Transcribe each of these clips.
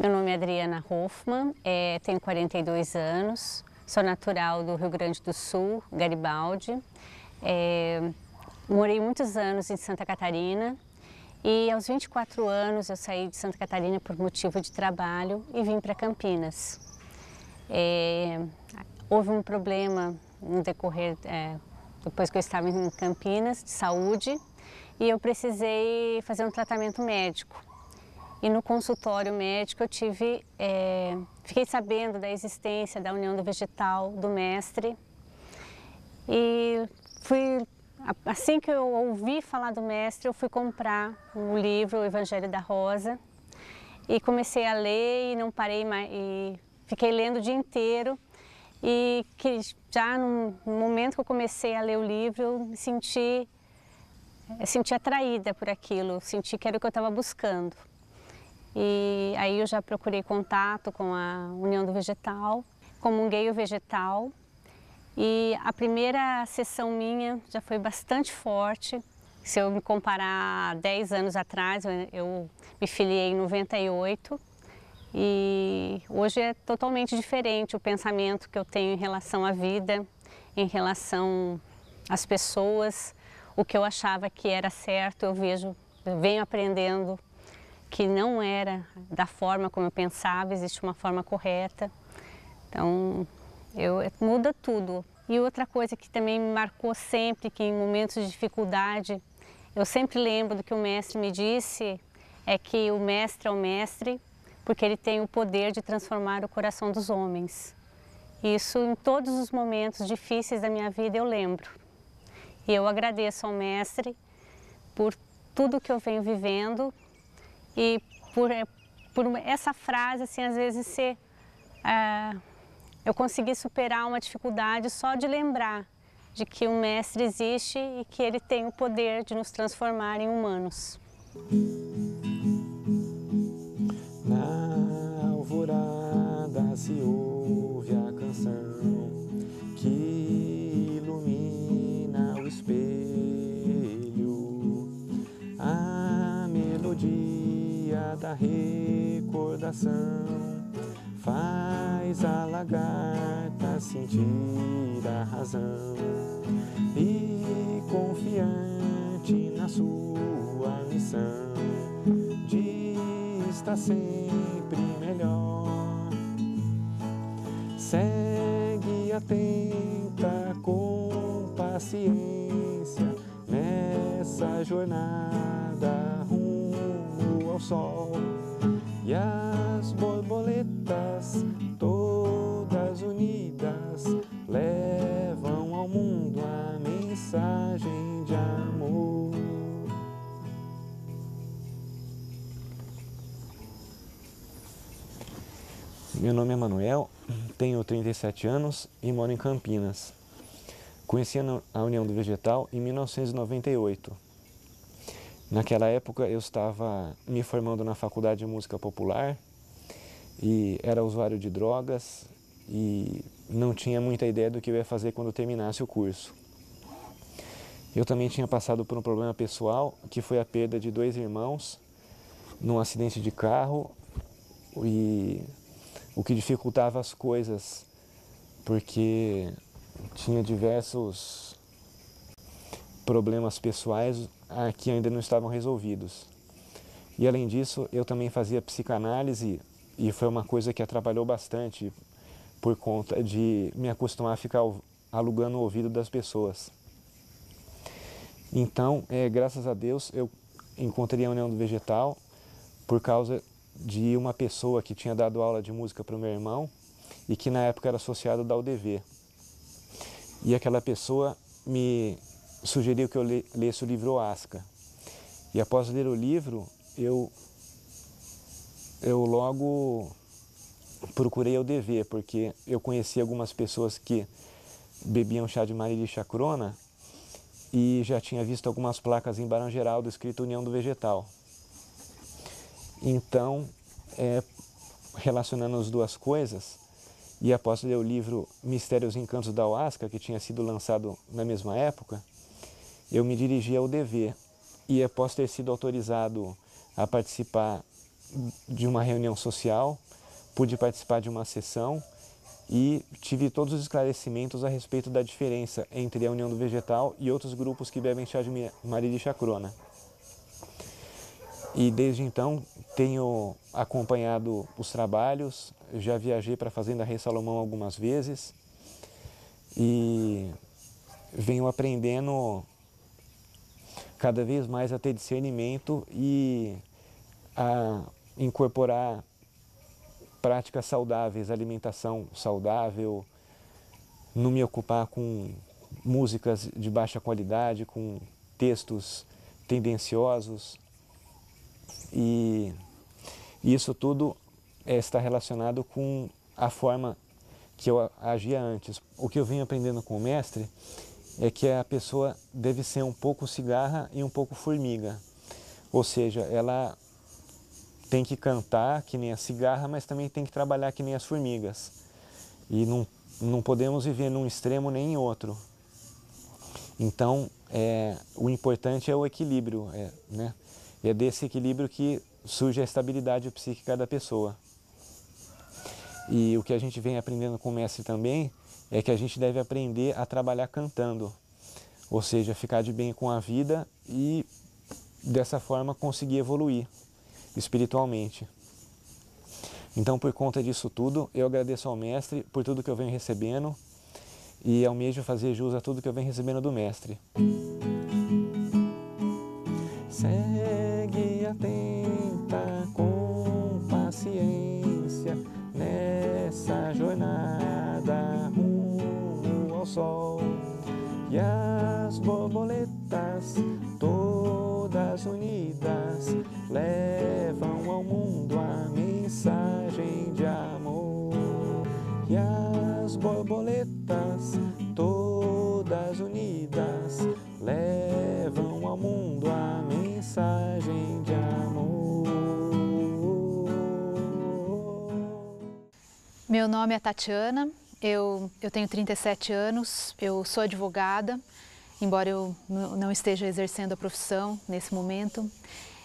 Meu nome é Adriana Hoffmann, tenho 42 anos, sou natural do Rio Grande do Sul, Garibaldi. Morei muitos anos em Santa Catarina e aos 24 anos eu saí de Santa Catarina por motivo de trabalho e vim para Campinas. Houve um problema no decorrer, depois que eu estava em Campinas, de saúde, e eu precisei fazer um tratamento médico. E no consultório médico eu fiquei sabendo da existência da União do Vegetal, do mestre. E assim que eu ouvi falar do mestre, eu fui comprar o livro O Evangelho da Rosa. E comecei a ler e não parei mais, e fiquei lendo o dia inteiro. E que já no momento que eu comecei a ler o livro, eu me senti atraída por aquilo, senti que era o que eu estava buscando. E aí eu já procurei contato com a União do Vegetal, comunguei o vegetal e a primeira sessão minha já foi bastante forte. Se eu me comparar a 10 anos atrás, eu me filiei em 98 e hoje é totalmente diferente o pensamento que eu tenho em relação à vida, em relação às pessoas. O que eu achava que era certo, eu venho aprendendo que não era da forma como eu pensava, existe uma forma correta. Então, muda tudo. E outra coisa que também me marcou sempre, que em momentos de dificuldade, eu sempre lembro do que o mestre me disse, é que o mestre é o mestre, porque ele tem o poder de transformar o coração dos homens. Isso em todos os momentos difíceis da minha vida eu lembro. E eu agradeço ao mestre por tudo que eu venho vivendo e por essa frase, assim, às vezes eu consegui superar uma dificuldade só de lembrar de que o mestre existe e que ele tem o poder de nos transformar em humanos. Na alvorada se ouve a canção que ilumina o espelho, a melodia da recordação faz a lagarta sentir a razão e confiante na sua missão de estar sempre melhor, segue atenta com paciência nessa jornada rumo ao sol. E as borboletas, todas unidas, levam ao mundo a mensagem de amor. Meu nome é Manuel, tenho 37 anos e moro em Campinas. Conheci a União do Vegetal em 1998. Naquela época eu estava me formando na Faculdade de Música Popular e era usuário de drogas e não tinha muita ideia do que eu ia fazer quando terminasse o curso. Eu também tinha passado por um problema pessoal, que foi a perda de 2 irmãos num acidente de carro, e o que dificultava as coisas, porque tinha diversos problemas pessoais que ainda não estavam resolvidos. E além disso, eu também fazia psicanálise e foi uma coisa que atrapalhou bastante por conta de me acostumar a ficar alugando o ouvido das pessoas. Então, graças a Deus, eu encontrei a União do Vegetal por causa de uma pessoa que tinha dado aula de música para o meu irmão e que na época era associado da UDV. E aquela pessoa me sugeriu que eu lesse o livro Oasca. E após ler o livro, eu logo procurei a UDV, porque eu conheci algumas pessoas que bebiam chá de Marili e chacrona e já tinha visto algumas placas em Barão Geraldo escrito União do Vegetal. Então, relacionando as duas coisas, e após ler o livro Mistérios e Encantos da Oasca, que tinha sido lançado na mesma época, eu me dirigi ao UDV e após ter sido autorizado a participar de uma reunião social, pude participar de uma sessão e tive todos os esclarecimentos a respeito da diferença entre a União do Vegetal e outros grupos que bebem chá de Marili Chacrona. E desde então tenho acompanhado os trabalhos, já viajei para a Fazenda Rei Salomão algumas vezes e venho aprendendo cada vez mais a ter discernimento e a incorporar práticas saudáveis, alimentação saudável, não me ocupar com músicas de baixa qualidade, com textos tendenciosos. E isso tudo está relacionado com a forma que eu agia antes. O que eu venho aprendendo com o mestre é que a pessoa deve ser um pouco cigarra e um pouco formiga. Ou seja, ela tem que cantar que nem a cigarra, mas também tem que trabalhar que nem as formigas. E não podemos viver num extremo nem em outro. Então, o importante é o equilíbrio, né? E é desse equilíbrio que surge a estabilidade psíquica da pessoa. E o que a gente vem aprendendo com o mestre também é que a gente deve aprender a trabalhar cantando. Ou seja, ficar de bem com a vida e dessa forma conseguir evoluir espiritualmente. Então, por conta disso tudo, eu agradeço ao mestre por tudo que eu venho recebendo e almejo fazer jus a tudo que eu venho recebendo do mestre. Segue atenta com paciência nessa jornada rumo ao sol, e as borboletas todas unidas levam ao mundo a mensagem de amor. E as borboletas todas unidas levam ao mundo a mensagem de amor. Meu nome é Tatiana, eu tenho 37 anos, eu sou advogada, embora eu não esteja exercendo a profissão nesse momento.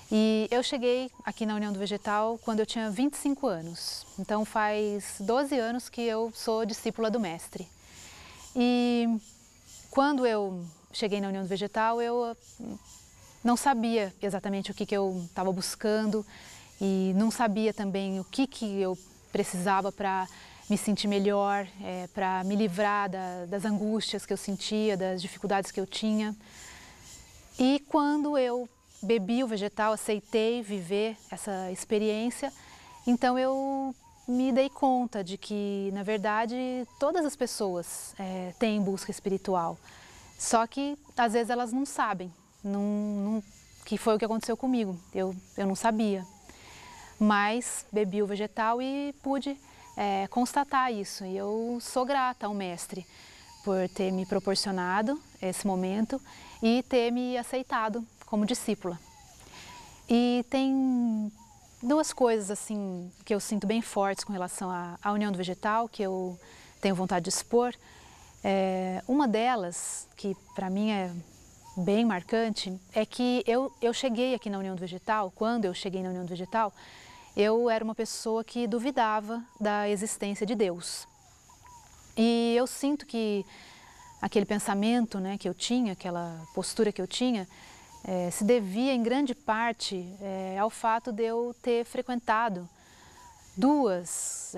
E eu cheguei aqui na União do Vegetal quando eu tinha 25 anos, então faz 12 anos que eu sou discípula do mestre. E quando eu cheguei na União do Vegetal, eu não sabia exatamente o que eu estava buscando e não sabia também o que eu precisava para me sentir melhor, para me livrar das angústias que eu sentia, das dificuldades que eu tinha. E quando eu bebi o vegetal, aceitei viver essa experiência, então eu me dei conta de que, na verdade, todas as pessoas têm busca espiritual, só que às vezes elas não sabem, que foi o que aconteceu comigo, eu não sabia, mas bebi o vegetal e pude constatar isso, e eu sou grata ao mestre por ter me proporcionado esse momento e ter me aceitado como discípula. E tem duas coisas assim que eu sinto bem fortes com relação à União do Vegetal, que eu tenho vontade de expor. Uma delas, que para mim é bem marcante, é que eu cheguei aqui na União do Vegetal, quando eu cheguei na União do Vegetal, eu era uma pessoa que duvidava da existência de Deus. E eu sinto que aquele pensamento, né, que eu tinha, aquela postura que eu tinha, se devia em grande parte ao fato de eu ter frequentado duas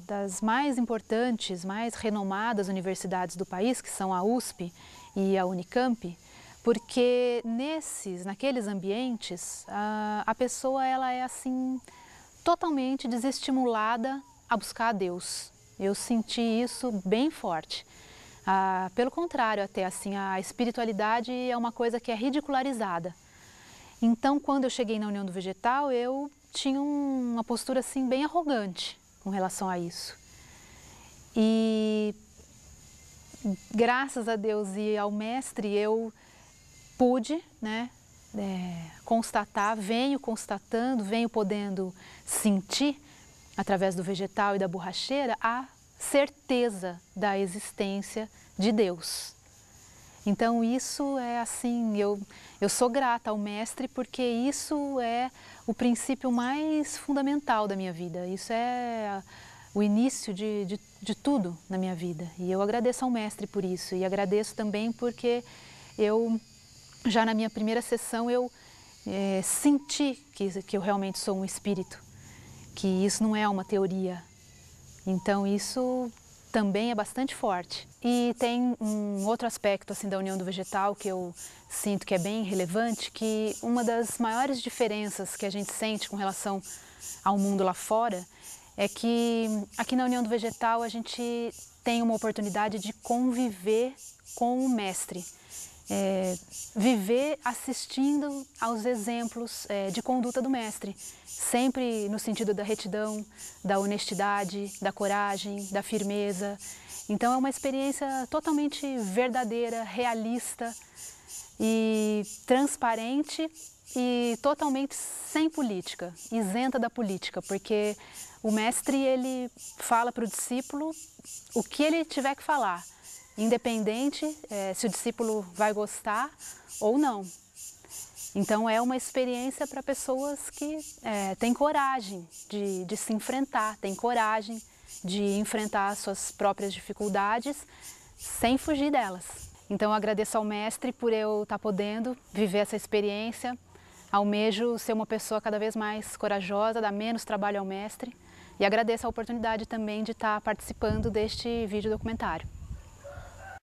das mais importantes, mais renomadas universidades do país, que são a USP e a Unicamp, porque naqueles ambientes a pessoa ela é assim totalmente desestimulada a buscar a Deus. Eu senti isso bem forte. Pelo contrário, até assim, a espiritualidade é uma coisa que é ridicularizada. Então, quando eu cheguei na União do Vegetal, eu tinha uma postura assim bem arrogante com relação a isso. E graças a Deus e ao mestre eu pude, né, constatar, venho constatando, venho podendo sentir através do vegetal e da borracheira a certeza da existência de Deus. Então isso é assim, eu sou grata ao mestre porque isso é o princípio mais fundamental da minha vida, isso é o início de tudo na minha vida. E eu agradeço ao mestre por isso e agradeço também porque eu, já na minha primeira sessão, eu senti que eu realmente sou um espírito, que isso não é uma teoria. Então isso também é bastante forte. E tem um outro aspecto assim da união do vegetal que eu sinto que é bem relevante, que uma das maiores diferenças que a gente sente com relação ao mundo lá fora é que aqui na união do vegetal a gente tem uma oportunidade de conviver com o mestre. Viver assistindo aos exemplos de conduta do mestre, sempre no sentido da retidão, da honestidade, da coragem, da firmeza. Então é uma experiência totalmente verdadeira, realista e transparente e totalmente sem política, isenta da política, porque o mestre ele fala para o discípulo o que ele tiver que falar, independente se o discípulo vai gostar ou não. Então é uma experiência para pessoas que têm coragem de se enfrentar, têm coragem de enfrentar suas próprias dificuldades sem fugir delas. Então eu agradeço ao mestre por eu estar podendo viver essa experiência, almejo ser uma pessoa cada vez mais corajosa, dar menos trabalho ao mestre e agradeço a oportunidade também de estar participando deste vídeo documentário.